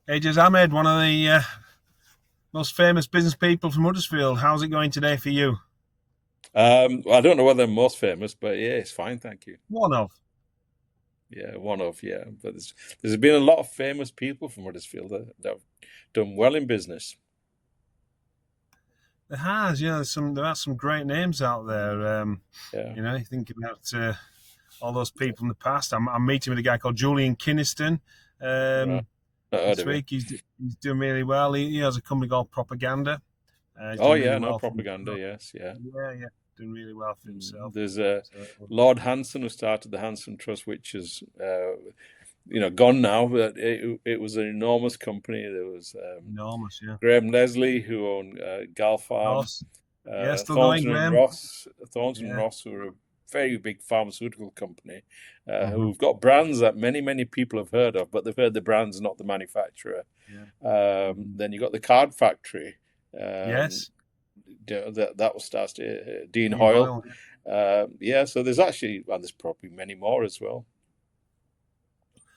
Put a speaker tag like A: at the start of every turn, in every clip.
A: Ajaz Ahmed, one of the most famous business people from Huddersfield. How's it going today for you?
B: I don't know whether I'm most famous, but yeah, it's fine, thank you.
A: One of.
B: Yeah, one of, yeah. But there's been a lot of famous people from Huddersfield that have done well in business.
A: There has, yeah. There are some great names out there.
B: Yeah,
A: You think about all those people in the past. I'm meeting with a guy called Julian Kinniston
B: right.
A: um,
B: Not heard
A: this
B: of him.
A: week. He's doing really well. He has a company called Propaganda. He's
B: Oh
A: doing really
B: yeah, no
A: well for
B: propaganda.
A: himself.
B: Yes, yeah.
A: Yeah, doing really well for himself.
B: There's
A: So
B: Lord Hanson who started the Hanson Trust, which is gone now, but it was an enormous company. There was
A: enormous, yeah.
B: Graham Leslie who owned Gal
A: Of
B: Farm.
A: course. Yeah, still going,
B: Thornton and
A: Graham.
B: Ross, Thornton and
A: Yeah.
B: Ross were a very big pharmaceutical company
A: Hmm.
B: who've got brands that many people have heard of, but they've heard the brands, not the manufacturer.
A: Yeah. Hmm.
B: Then you got the Card Factory. Um,
A: Yes.
B: that was started Dean
A: Dean
B: Hoyle.
A: Hoyle.
B: Yeah, so there's actually, and there's probably many more as well.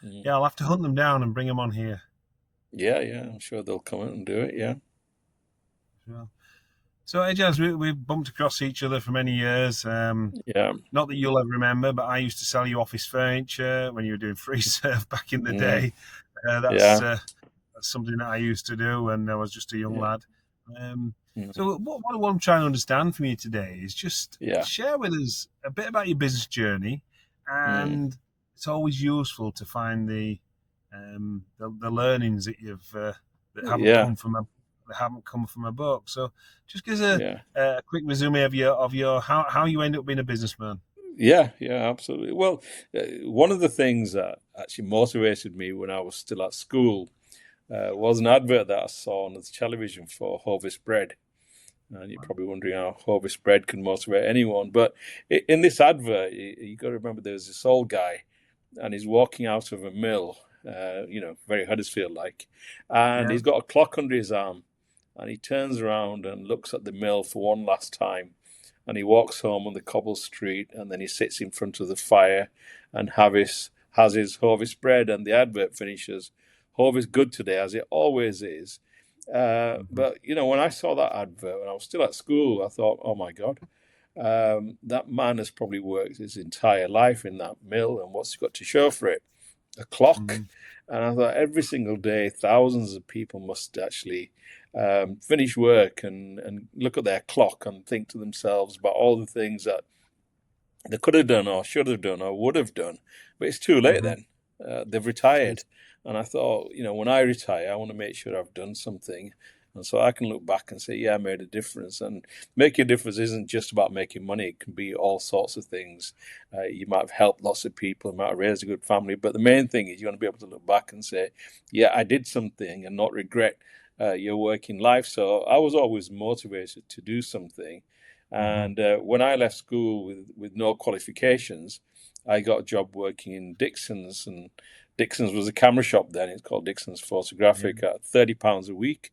B: Mm.
A: Yeah, I'll have to hunt them down and bring them on here.
B: Yeah, yeah, I'm sure they'll come out and do it. Yeah,
A: Well, so, Ajaz, we've bumped across each other for many years.
B: yeah,
A: Not that you'll ever remember, but I used to sell you office furniture when you were doing free serve back in the
B: mm,
A: day. Uh, that's,
B: yeah,
A: uh, that's something that I used to do when I was just a young
B: yeah,
A: lad. Um,
B: mm,
A: so, what I'm trying to understand from you today is just
B: yeah,
A: share with us a bit about your business journey,
B: mm,
A: and it's always useful to find the learnings that haven't
B: yeah,
A: come from a book. So, just give us
B: yeah.
A: a quick resume of your how you end up being a businessman.
B: Yeah, yeah, absolutely. Well, one of the things that actually motivated me when I was still at school was an advert that I saw on the television for Hovis bread. And you're probably wondering how Hovis bread can motivate anyone. But in this advert, you got to remember there's this old guy and he's walking out of a mill, very Huddersfield like, and
A: Yeah.
B: he's got a clock under his arm. And he turns around and looks at the mill for one last time and he walks home on the cobble street and then he sits in front of the fire and has his Hovis bread and the advert finishes. Hovis good today as it always is.
A: Mhm.
B: But when I saw that advert when I was still at school, I thought, oh my God, that man has probably worked his entire life in that mill, and what's he got to show for it? A clock.
A: Mhm.
B: And I thought every single day, thousands of people must actually finish work and look at their clock and think to themselves about all the things that they could have done or should have done or would have done. But it's too late
A: Mhm.
B: then. They've retired. And I thought, when I retire, I want to make sure I've done something. And so I can look back and say, yeah, I made a difference. And making a difference isn't just about making money, it can be all sorts of things. You might have helped lots of people, you might have raised a good family. But the main thing is you want to be able to look back and say, yeah, I did something and not regret your working life. So I was always motivated to do something.
A: Mhm.
B: And when I left school with no qualifications, I got a job working in Dixons, and Dixons was a camera shop then. It's called Dixons
A: Yeah.
B: Photographic at £30 a week,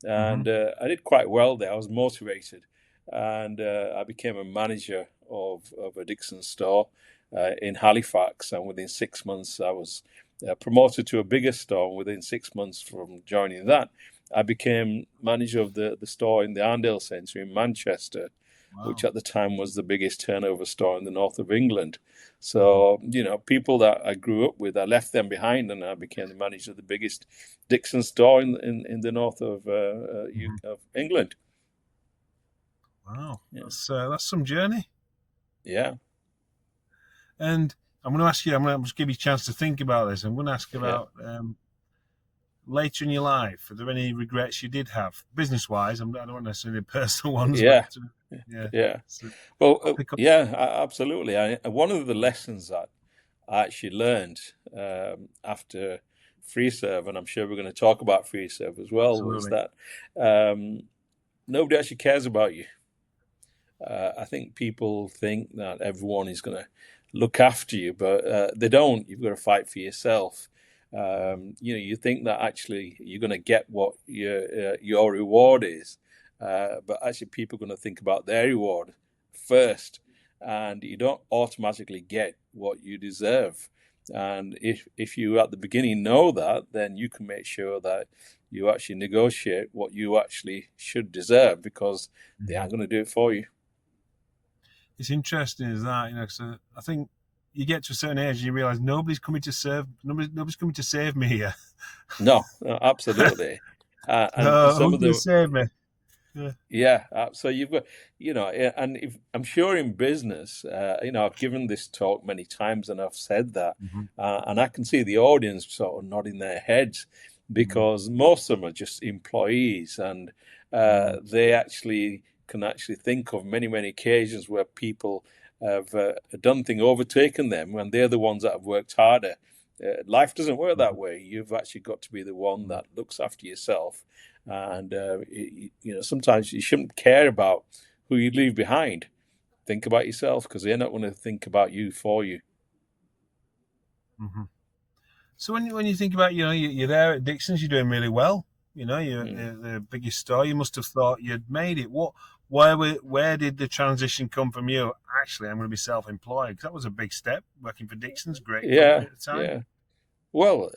A: Mhm.
B: and I did quite well there. I was motivated, and I became a manager of a Dixons store in Halifax. And within 6 months, I was promoted to a bigger store. And within 6 months from joining that, I became manager of the store in the Arndale Centre in Manchester, which
A: Wow.
B: at the time was the biggest turnover store in the north of England.
A: Mhm.
B: So, people that I grew up with, I left them behind and I became the manager of the biggest Dixon store in the north
A: Mhm.
B: of England.
A: Wow.
B: Yeah.
A: That's some journey.
B: Yeah.
A: And I'm going to ask you. I'm going to just give you a chance to think about this. I'm going to ask
B: Yeah.
A: about later in your life. Are there any regrets you did have, business-wise? I don't want necessarily personal ones, but
B: Yeah.
A: yeah.
B: Yeah.
A: So
B: Well,
A: I'll pick up.
B: yeah, absolutely. One of the lessons that I actually learned after free serve, and I'm sure we're going to talk about free serve as well, was
A: Absolutely.
B: that um, nobody actually cares about you. I think people think that everyone is going to look after you, but they don't. You've got to fight for yourself. You think that actually you're going to get what your reward is, but actually people are going to think about their reward first, and you don't automatically get what you deserve. And if you at the beginning know that, then you can make sure that you actually negotiate what you actually should deserve, because they
A: Mhm.
B: aren't going to do it for you.
A: It's interesting, is that, 'cause I think you get to a certain age and you realise nobody's coming to save me here.
B: No, no, absolutely. And
A: No,
B: some
A: who's
B: of
A: going to
B: the
A: save me? Yeah.
B: Yeah, so you've got, and if, I'm sure in business, I've given this talk many times and I've said that,
A: Mhm.
B: and I can see the audience sort of nodding their heads,
A: Mhm.
B: because most of them are just employees, and
A: Mhm.
B: they actually can actually think of many, many occasions where people have done things, overtaken them, when they're the ones that have worked harder. Life doesn't work that
A: Mhm.
B: way. You've actually got to be the one that looks after yourself, and sometimes you shouldn't care about who you leave behind. Think about yourself, because they're not going to think about you for you.
A: Mhm. So when you think about, you're there at Dixons, you're doing really well. You're
B: Mm.
A: the biggest store. You must have thought you'd made it. Where did the transition come from you? Actually, I'm going to be self-employed, because that was a big step. Working for Dixons, great company
B: Yeah,
A: at the time.
B: yeah. Well,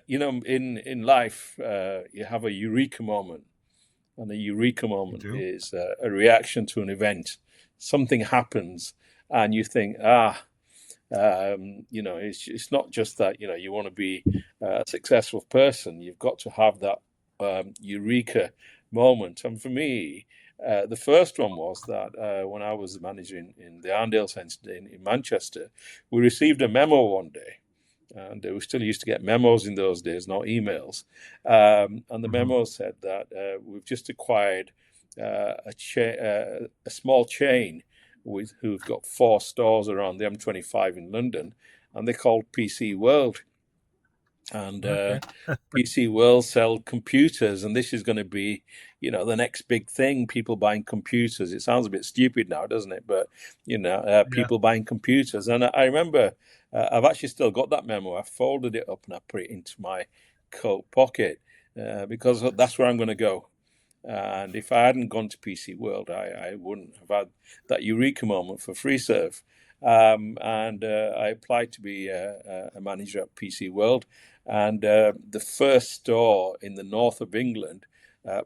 B: in life, you have a eureka moment, and a eureka
A: You
B: moment
A: do.
B: is a reaction to an event. Something happens, and you think, it's not just that you want to be a successful person. You've got to have that eureka moment. And for me, the first one was that when I was the manager in the Arndale Centre in Manchester, we received a memo one day. And we still used to get memos in those days, not emails. And the
A: Mhm.
B: memo said that we've just acquired a small chain who've got 4 stores around the M25 in London, and they're called PC World. And
A: Okay.
B: PC World sell computers, and this is going to be, the next big thing. People buying computers. It sounds a bit stupid now, doesn't it? But
A: Yeah.
B: people buying computers. And I remember I've actually still got that memo. I folded it up and I put it into my coat pocket, because that's where I'm going to go. And if I hadn't gone to PC World, I wouldn't have had that eureka moment for FreeServe. And I applied to be a manager at PC World. And the first store in the north of England,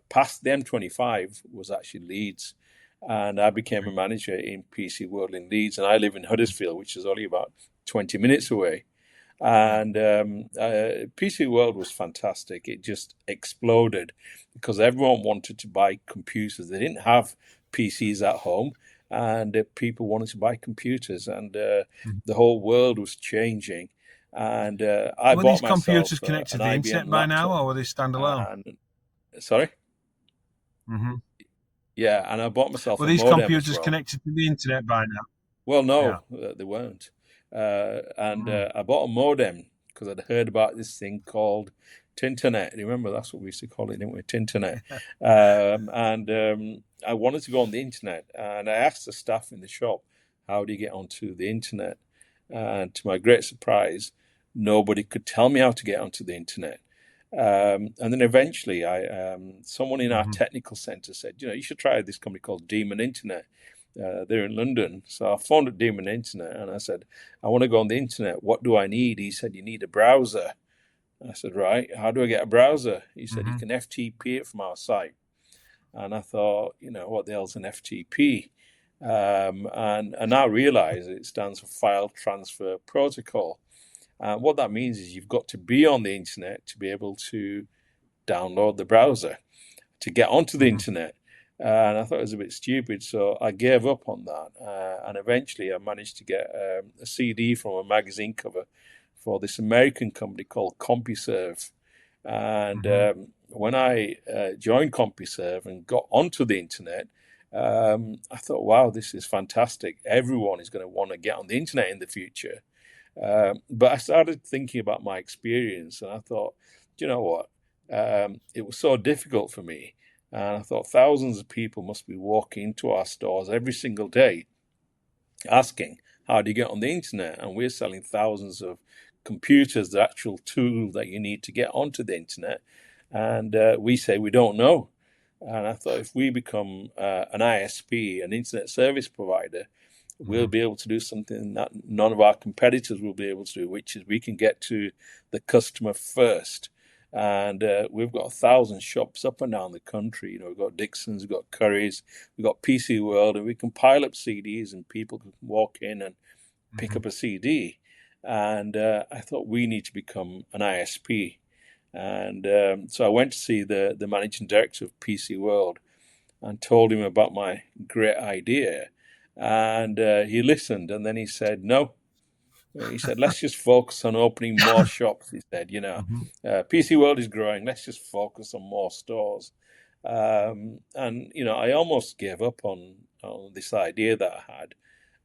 B: past the M25, was actually Leeds. And I became a manager in PC World in Leeds. And I live in Huddersfield, which is only about 20 minutes away.
A: Yeah.
B: And PC World was fantastic. It just exploded because everyone wanted to buy computers. They didn't have PCs at home, and people wanted to buy computers, and
A: Mhm.
B: the whole world was changing. And I
A: Were these
B: bought
A: computers
B: myself
A: connected
B: an
A: to the
B: IBM
A: internet by now,
B: laptop.
A: or were they standalone?
B: And sorry,
A: Hmm.
B: yeah, and I bought myself
A: Were
B: a
A: these
B: modem as
A: computers
B: well.
A: connected to the internet by now?
B: Well,
A: Yeah.
B: no, they weren't. And
A: Mm.
B: I bought a modem because I'd heard about this thing called Tinternet. Remember, that's what we used to call it, didn't we? Tinternet. And I wanted to go on the internet, and I asked the staff in the shop, "How do you get onto the internet?" And to my great surprise, nobody could tell me how to get onto the internet. And then eventually, someone in our
A: Hmm.
B: technical center said, you should try this company called Demon Internet. They're in London. So I phoned up Demon Internet and I said, I want to go on the internet. What do I need? He said, you need a browser. I said, right, how do I get a browser? He said, you
A: Hmm.
B: can FTP it from our site. And I thought, what the hell's an FTP? And I now realize it stands for File Transfer Protocol. And what that means is you've got to be on the internet to be able to download the browser to get onto the
A: Hmm.
B: internet. And I thought it was a bit stupid, so I gave up on that. And eventually, I managed to get a CD from a magazine cover for this American company called CompuServe. And
A: Hmm.
B: when I joined CompuServe and got onto the internet, I thought, wow, this is fantastic. Everyone is going to want to get on the internet in the future. But I started thinking about my experience, and I thought, do you know what? It was so difficult for me. And I thought thousands of people must be walking into our stores every single day asking, how do you get on the internet? And we're selling thousands of computers, the actual tool that you need to get onto the internet. And we say we don't know. And I thought if we become an ISP, an internet service provider, we'll be able to do something that none of our competitors will be able to do, which is we can get to the customer first. And we've got 1,000 shops up and down the country. We've got Dixons, we've got Curry's, we've got PC World, and we can pile up CDs and people can walk in and pick up a CD. And I thought we need to become an ISP. And so I went to see the managing director of PC World and told him about my great idea. And he listened, and then he said, no. He said, let's just focus on opening more shops. He said, PC World is growing. Let's just focus on more stores. And, I almost gave up on this idea that I had.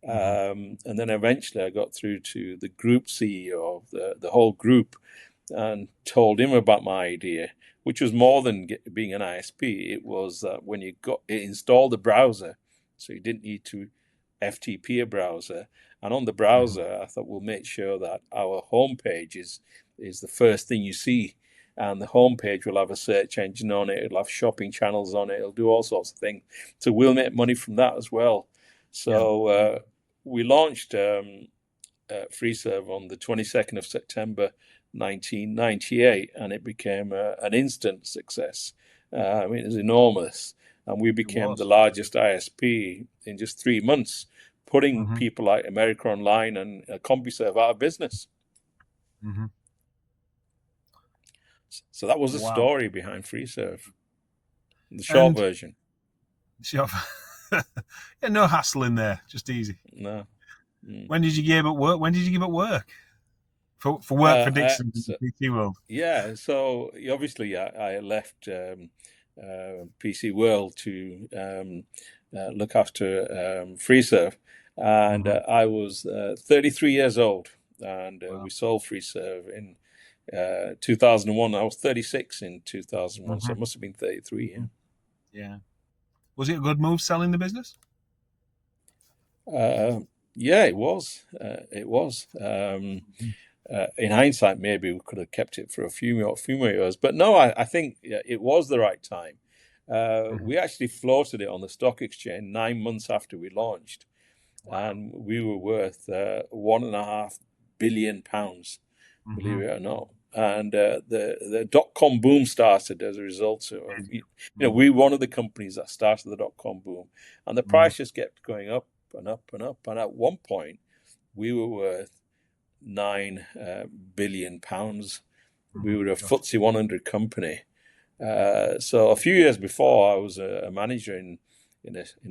B: And then eventually I got through to the group CEO of the whole group and told him about my idea, which was more than being an ISP. It was when it installed the browser, so you didn't need to FTP a browser. And on the browser, I thought we'll make sure that our homepage is the first thing you see. And the homepage will have a search engine on it. It'll have shopping channels on it. It'll do all sorts of things. So we'll make money from that as well. So we launched FreeServe on the 22nd of September 1998, and it became an instant success. It was enormous. And we became the largest ISP in just 3 months, putting people like America Online and CompuServe out of business. So that was the story behind FreeServe, the short version.
A: Yeah, no hassle in there, just easy.
B: No.
A: When did you give up work? For work for Dixons and PC World?
B: Yeah, so obviously I left PC World to look after FreeServe, and I was 33 years old, and we sold FreeServe in 2001. I was 36 in 2001, so it must have been 33.
A: Yeah. Was it a good move selling the business?
B: Yeah, it was. It was. In hindsight, maybe we could have kept it for a few more years. But no, I think it was the right time. We actually floated it on the stock exchange 9 months after we launched. And we were worth £1.5 billion, believe it or not. And the dot-com boom started as a result of, we were one of the companies that started the dot-com boom. And the price just kept going up and up and up. And at one point, we were worth £9 billion. We were a FTSE 100 company. So a few years before, I was a manager in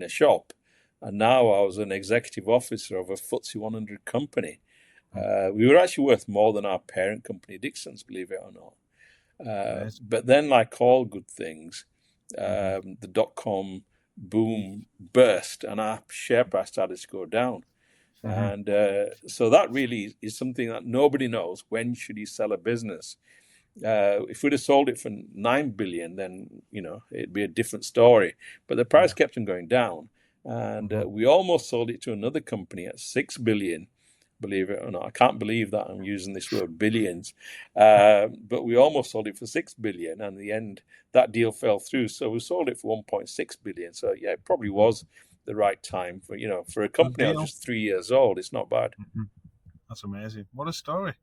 B: a shop, and now I was an executive officer of a FTSE 100 company. We were actually worth more than our parent company, Dixons, believe it or not. But then, like all good things, the dot-com boom burst, and our share price started to go down. And so that really is something that nobody knows. When should you sell a business? If we'd have sold it for 9 billion, then it'd be a different story. But the price kept on going down, and we almost sold it to another company at 6 billion. Believe it or not, I can't believe that I'm using this word billions, but we almost sold it for 6 billion, and in the end, that deal fell through. So we sold it for 1.6 billion. So yeah, it probably was the right time for a company that was just 3 years old. It's not bad.
A: That's amazing. What a story.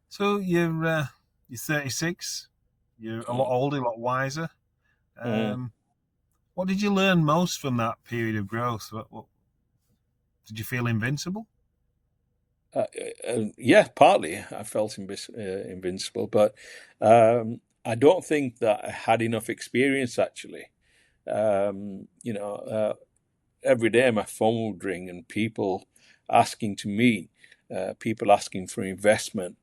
A: So you're 36. You're a lot older, a lot wiser. What did you learn most from that period of growth? What did you feel invincible?
B: Yeah, partly I felt invincible, but I don't think that I had enough experience actually. Every day my phone would ring and people asking to meet, people asking for investment,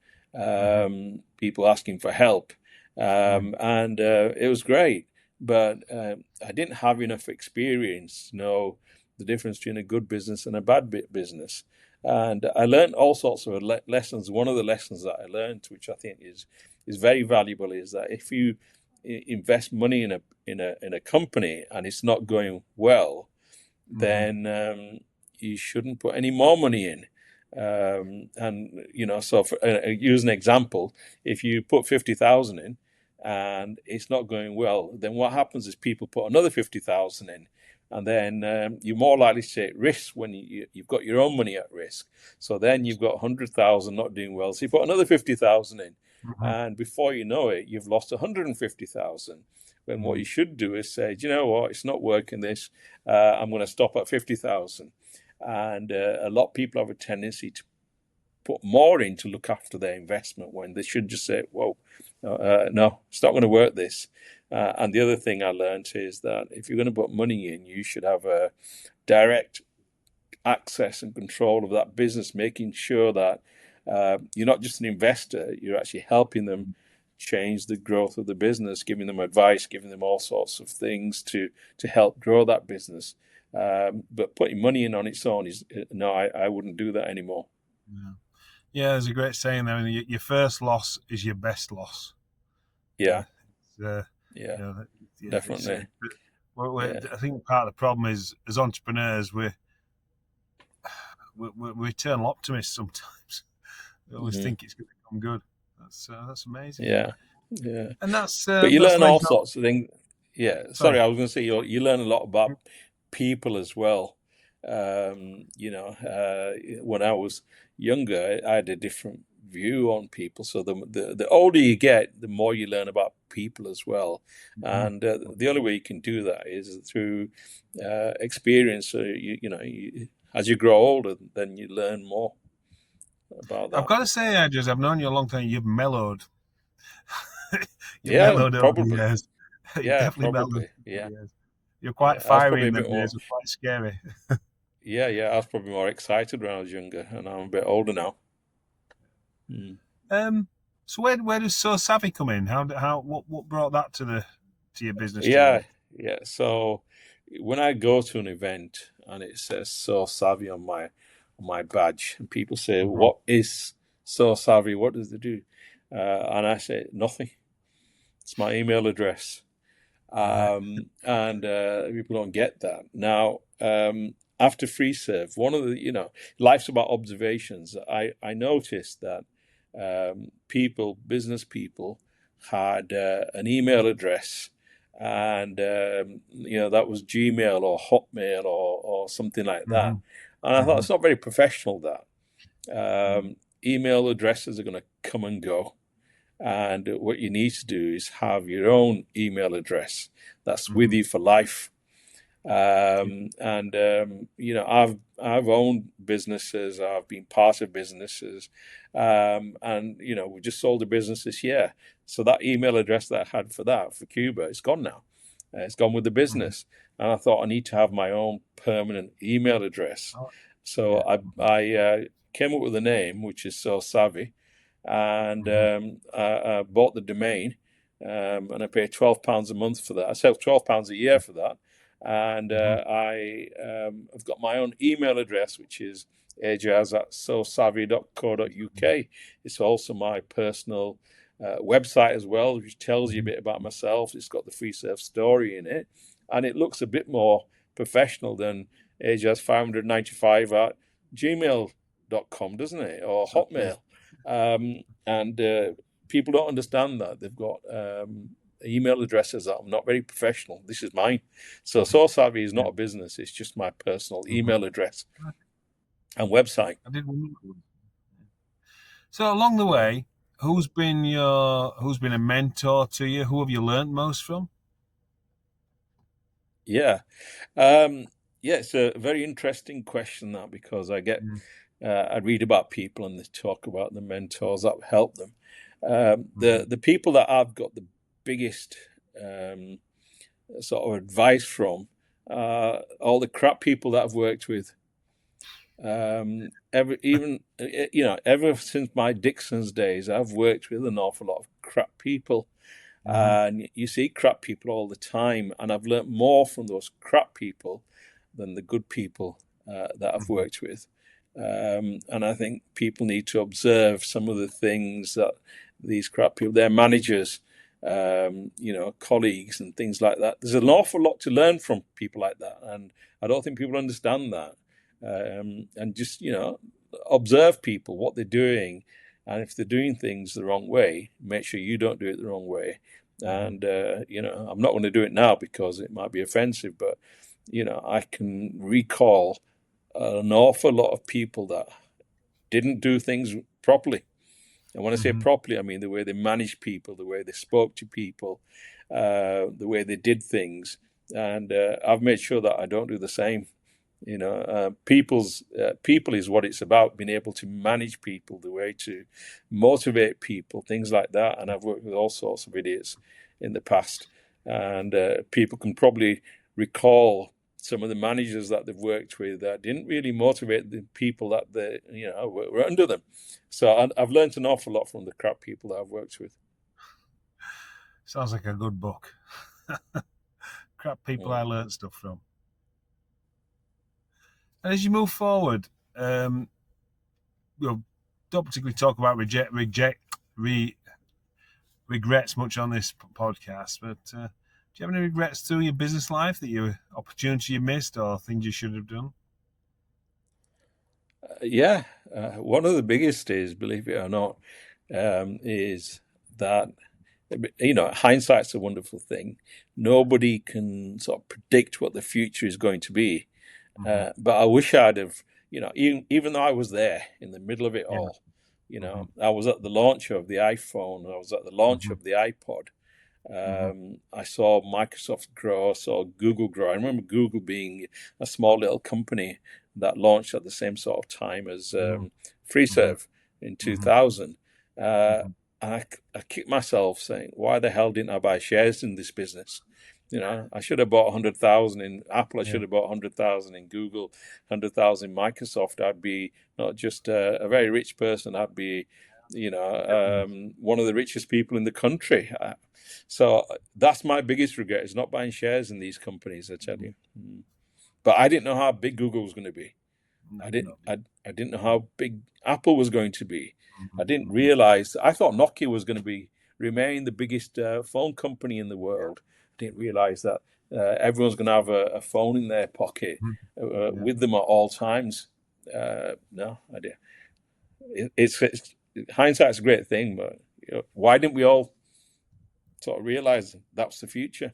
B: people asking for help, and it was great. But I didn't have enough experience to know the difference between a good business and a bad business. And I learned all sorts of lessons. One of the lessons that I learned, which I think is very valuable, is that if you invest money in a company and it's not going well, then you shouldn't put any more money in. So use an example. If you put 50,000 in and it's not going well, then what happens is people put another 50,000 in. and then you're more likely to take risks when you've got your own money at risk. So then you've got 100,000 not doing well. So you put another 50,000 in,
A: Mhm.
B: and before you know it, you've lost 150,000. When what you should do is say, do you know what, it's not working. This, I'm going to stop at 50,000. And a lot of people have a tendency to put more in to look after their investment when they should just say, whoa, no, it's not going to work this. And the other thing I learned is that if you're going to put money in, you should have a direct access and control of that business, making sure that you're not just an investor, you're actually helping them change the growth of the business, giving them advice, giving them all sorts of things to help grow that business. But putting money in on its own is no, I wouldn't do that anymore.
A: Yeah. Yeah, there's a great saying there. Your first loss is your best loss.
B: Yeah,
A: You
B: yeah,
A: know, yeah,
B: definitely.
A: we're,
B: Yeah.
A: I think part of the problem is as entrepreneurs, we're eternal optimists sometimes. We always
B: Hmm.
A: think it's going to come good. That's amazing,
B: Yeah, yeah.
A: and
B: But you
A: that's
B: learn all
A: legs up.
B: sorts of things. Yeah, sorry,
A: Sorry.
B: I was going to say you learn a lot about people as well. When I was younger, I had a different view on people. So the older you get, the more you learn about people as well.
A: Mhm.
B: And the only way you can do that is through experience. So as you grow older, then you learn more about
A: I've
B: that.
A: got to say, Ajaz, I've known you a long time. You've mellowed. You've
B: Yeah,
A: mellowed over the
B: probably.
A: years. You've
B: Yeah,
A: definitely mellowed
B: probably.
A: over the
B: Yeah,
A: years. You're quite
B: yeah. I was
A: fiery
B: probably a
A: in
B: bit
A: them
B: more.
A: days. You're quite scary.
B: Yeah. I was probably more excited when I was younger, and I'm a bit older now. Mm.
A: Um, so where does So Savvy come in? What brought that to your business
B: Yeah,
A: journey?
B: yeah. So when I go to an event and it says "So Savvy" on my badge, and people say,
A: Mhm.
B: "What is So Savvy? What does it do?" And I say, "Nothing. It's my email address."
A: Right.
B: And people don't get that. Now, after free serve, one of the, life's about observations. I noticed that business people, had an email address, and that was Gmail or Hotmail or something like that.
A: Hmm.
B: And I thought
A: Hmm.
B: it's not very professional. That
A: Hmm.
B: email addresses are going to come and go. And what you need to do is have your own email address that's with
A: Hmm.
B: you for life. I've owned businesses, I've been part of businesses, and we just sold a business this year. So that email address that I had for Cuba, it's gone now. It's gone with the
A: Hmm.
B: business, and I thought I need to have my own permanent email address.
A: Oh,
B: So
A: yeah.
B: I came up with a name which is So Savvy, and
A: Hmm.
B: I bought the domain, and I pay £12 a month for that. I sell £12 a year for that, and
A: Hmm.
B: I have got my own email address, which is ajaz at sosavvy.co.uk. It's also my personal website as well, which tells you a
A: Hmm.
B: bit about myself. It's got the free surf story in it, and it looks a bit more professional than ajaz595 at gmail.com, doesn't it? Or
A: Yeah.
B: Hotmail. And people don't understand that. They've got email addresses that are not very professional. This is mine. So Savvy is
A: Yeah.
B: not a business. It's just my personal
A: Hmm.
B: email address and website.
A: I did wonder. So along the
B: Yeah.
A: way, who's been a mentor to you? Who have you learnt most from?
B: Yeah. Um, yeah, it's a very interesting question, that, because
A: Mm.
B: I read about people and they talk about the mentors that help them.
A: Hmm.
B: The people that I've got the biggest um, sort of advice from, all the crap people that I've worked with. Ever since my Dixons days, I've worked with an awful lot of crap people,
A: Hmm.
B: and you see crap people all the time. And I've learnt more from those crap people than the good people that I've
A: Hmm.
B: worked with. And I think people need to observe some of the things that these crap people, their managers, colleagues, and things like that. There's an awful lot to learn from people like that, and I don't think people understand that. And just observe people, what they're doing, and if they're doing things the wrong way, make sure you don't do it the wrong way.
A: Hmm.
B: And I'm not going to do it now because it might be offensive, but I can recall an awful lot of people that didn't do things properly. And when I say
A: Mm-hmm.
B: properly, I mean the way they managed people, the way they spoke to people, the way they did things. And I've made sure that I don't do the same. People is what it's about. Being able to manage people, the way to motivate people, things like that. And I've worked with all sorts of idiots in the past, and people can probably recall some of the managers that they've worked with that didn't really motivate the people that were under them. So I've learned an awful lot from the crap people that I've worked with.
A: Sounds like a good book. Crap people I
B: Mm.
A: learnt stuff from. And as you move forward, we'll don't particularly talk about regrets much on this podcast, but do you have any regrets through your business life that opportunity you missed or things you should have done?
B: Yeah, one of the biggest is, believe it or not, is that hindsight's a wonderful thing. Nobody can sort of predict what the future is going to be.
A: Mm-hmm.
B: But I wish I'd have, even though I was there in the middle of it
A: Yeah.
B: all,
A: Mm-hmm.
B: I was at the launch of the iPhone, I was at the launch
A: Mm-hmm.
B: of the iPod.
A: Mm-hmm.
B: I saw Microsoft grow, I saw Google grow. I remember Google being a small little company that launched at the same sort of time as
A: Mm-hmm.
B: FreeServe in
A: Mm-hmm.
B: 2000. Uh,
A: Mm-hmm.
B: and I kicked myself saying, why the hell didn't I buy shares in this business? I should have bought 100,000 in Apple. I
A: Yeah.
B: should have bought 100,000 in Google, 100,000 in Microsoft. I'd be not just a very rich person. I'd be, one of the richest people in the country. So that's my biggest regret is not buying shares in these companies. I tell you, but I didn't know how big Google was going to be.
A: No,
B: I
A: no.
B: didn't. I didn't know how big Apple was going to be.
A: Mm-hmm.
B: I didn't
A: Mm-hmm.
B: realize. I thought Nokia was going to remain the biggest phone company in the
A: Yeah.
B: world. Didn't realize that everyone's going to have a phone in their pocket
A: Mm-hmm. Yeah.
B: with them at all times. No, I did. It's hindsight's a great thing, but why didn't we all sort of realize that's the future?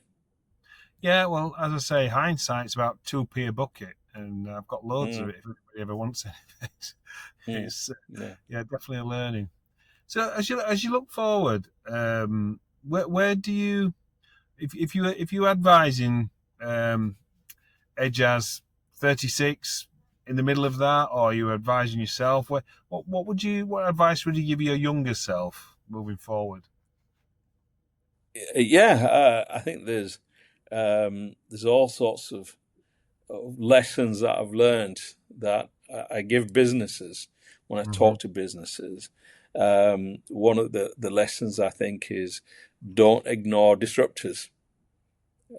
A: Yeah, well, as I say, hindsight's about 2p a bucket, and I've got loads of
B: Mm,
A: it if anybody ever wants anything.
B: mm,
A: It's
B: yeah.
A: yeah, definitely a learning. So as you look forward, where do you if you advising Ajaz 36 in the middle of that, or are you advising yourself? What advice would you give your younger self moving forward?
B: Yeah, I think there's all sorts of lessons that I've learned that I give businesses when I
A: Mm-hmm.
B: talk to businesses. One of the lessons I think is don't ignore disruptors.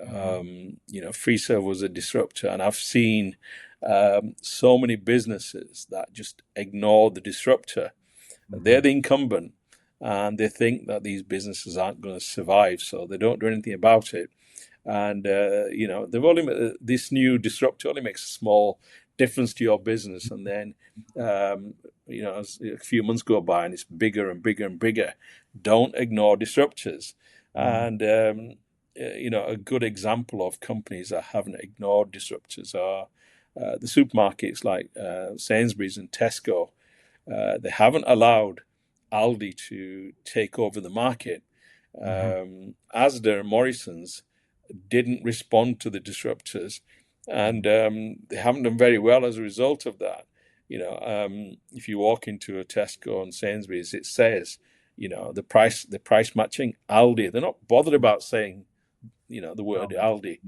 A: Mm-hmm.
B: FreeServe was a disruptor, and I've seen so many businesses that just ignore the disruptor.
A: Mm-hmm.
B: They're the incumbent, and they think that these businesses aren't going to survive, so they don't do anything about it. And they've only this new disruptor only makes a small difference to your business, and then as a few months go by, and it's bigger and bigger and bigger. Don't ignore disruptors,
A: Mm-hmm.
B: and a good example of companies that haven't ignored disruptors are the supermarkets like Sainsbury's and Tesco. They haven't allowed Aldi to take over the market.
A: Mm-hmm.
B: Asda and Morrison's didn't respond to the disruptors, and they haven't done very well as a result of that. If you walk into a Tesco and Sainsbury's, it says, the price matching Aldi. They're not bothered about saying, the word
A: Oh,
B: Aldi,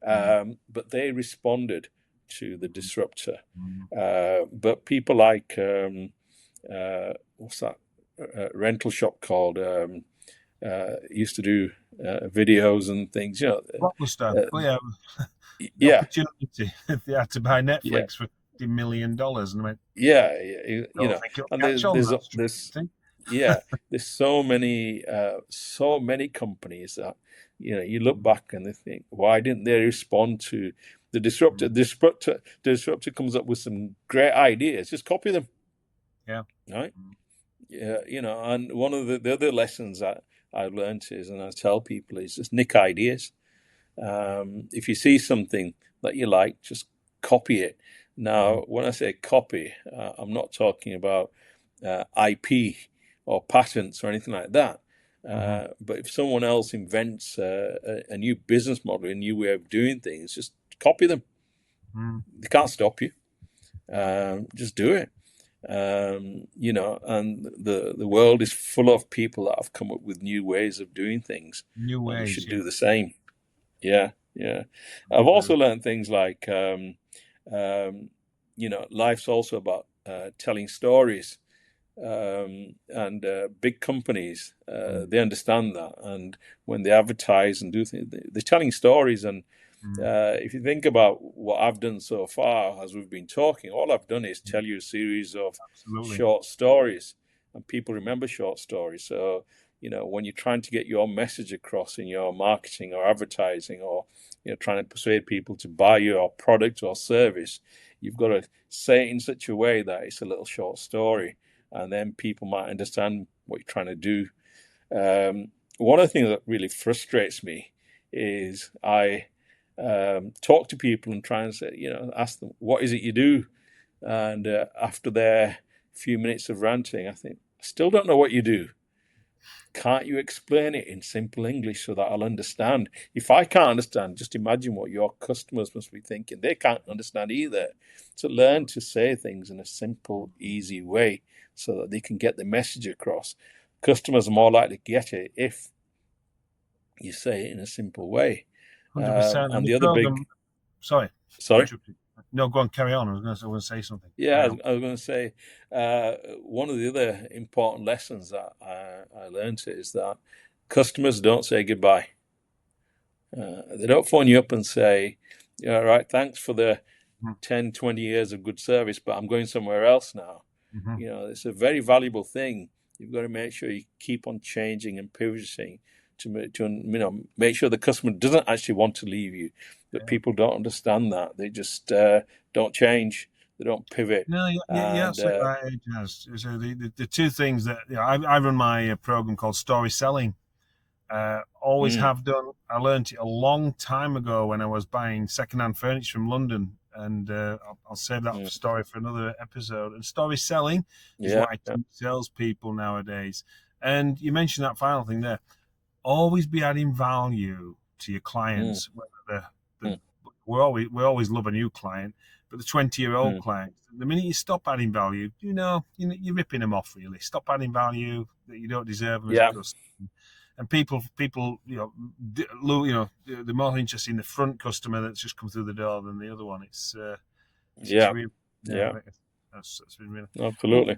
A: mm-hmm.
B: but they responded to the
A: Mm-hmm.
B: disruptor.
A: Mm-hmm.
B: But people like what's that rental shop called? Used to do videos and things.
A: Blockbuster.
B: Uh,
A: Well, yeah, the
B: yeah,
A: opportunity. They had to buy
B: yeah,
A: Netflix for $50 million, and I went,
B: yeah,
A: don't think it'll
B: and
A: catch on. That's true.
B: yeah, there's so many companies that you look back and they think, why didn't they respond to the disruptor? The disruptor comes up with some great ideas, just copy them,
A: Yeah.
B: right? Yeah, and one of the other lessons that I've learned is, and I tell people, is just nick ideas. If you see something that you like, just copy it. Now, when I say copy, I'm not talking about IP or patents or anything like that. But if someone else invents a new business model, a new way of doing things, just copy them. They can't stop you. Just do it. You know, and the world is full of people that have come up with new ways of doing things,
A: New
B: and we
A: ways,
B: should
A: yeah.
B: do the same. Yeah, yeah. I've also learned things like, you know, life's also about telling stories. And big companies, they understand that. And when they advertise and do things, they're telling stories. And if you think about what I've done so far as we've been talking, all I've done is tell you a series of
A: Absolutely.
B: short stories, and people remember short stories. So, you know, when you're trying to get your message across in your marketing or advertising, or, you know, trying to persuade people to buy your product or service, you've got to say it in such a way that it's a little short story, and then people might understand what you're trying to do. One of the things that really frustrates me is I talk to people and try and say, you know, ask them, what is it you do? And after their few minutes of ranting, I think, I still don't know what you do. Can't you explain it in simple English so that I'll understand? If I can't understand, just imagine what your customers must be thinking. They can't understand either. So learn to say things in a simple, easy way so that they can get the message across. Customers are more likely to get it if you say it in a simple way.
A: 100%. And
B: And
A: the
B: the other
A: program,
B: big,
A: sorry,
B: sorry.
A: interrupted. No, go on, carry on. I was going to say something.
B: Yeah,
A: Carry on.
B: I was going to say one of the other important lessons that I learned is that customers don't say goodbye. They don't phone you up and say, "Yeah, all right, thanks for the 10, 20 years of good service, but I'm going somewhere else now." You know, it's a very valuable thing. You've got to make sure you keep on changing and pivoting to you know, make sure the customer doesn't actually want to leave you. But people don't understand that. They just don't change. They don't pivot.
A: No, you're
B: And
A: absolutely right, Ajaz. So the two things that, you know, I run my program called Story Selling. Always
B: mm,
A: have done. I learned it a long time ago when I was buying second-hand furniture from London, and I'll save that
B: mm,
A: story for another episode. And story selling is
B: yeah,
A: what I
B: yeah,
A: teach salespeople nowadays. And you mentioned that final thing there. Always be adding value to your
B: mm,
A: clients. Whether the
B: mm,
A: we always love a new client, but the 20-year-old
B: mm,
A: client, the minute you stop adding value, you're ripping them off. Really, stop adding value that you don't deserve them as a
B: yeah,
A: customer. And people, they're more interested in the front customer that's just come through the door than the other one. It's
B: yeah,
A: really, yeah,
B: yeah,
A: that's been really well.
B: absolutely.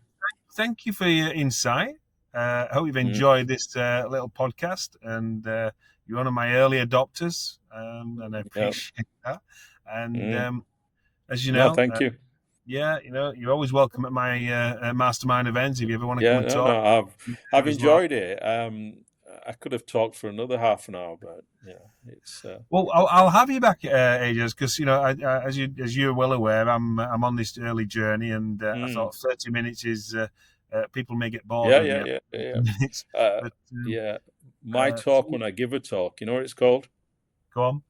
A: Thank you for your insight. I hope you've
B: Mm,
A: enjoyed this little podcast, and you're one of my early adopters, and I
B: yeah,
A: appreciate that. And
B: mm.
A: as you
B: No,
A: know,
B: thank you.
A: yeah, you're always welcome at my mastermind events if you ever want to come
B: Yeah,
A: and
B: no,
A: talk.
B: no,
A: You're
B: I've
A: there as well.
B: enjoyed it. I could have talked for another half an hour, but yeah, it's
A: Well, I'll have you back, Ajas, because as you're well aware, I'm on this early journey, and I
B: mm,
A: thought 30 minutes is people may get bored
B: yeah,
A: with
B: yeah,
A: me after
B: yeah,
A: 30
B: yeah,
A: minutes,
B: yeah.
A: but
B: Yeah. My talk
A: so
B: when I give a talk, you know what it's called?
A: go on,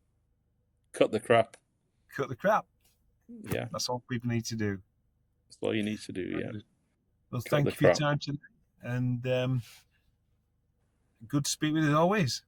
B: Cut the crap.
A: cut the crap.
B: Yeah,
A: That's all people need to do.
B: that's all you need to do. Yeah,
A: Well,
B: cut
A: thank
B: the
A: you for your
B: crap.
A: time today, and good to speak with you as always.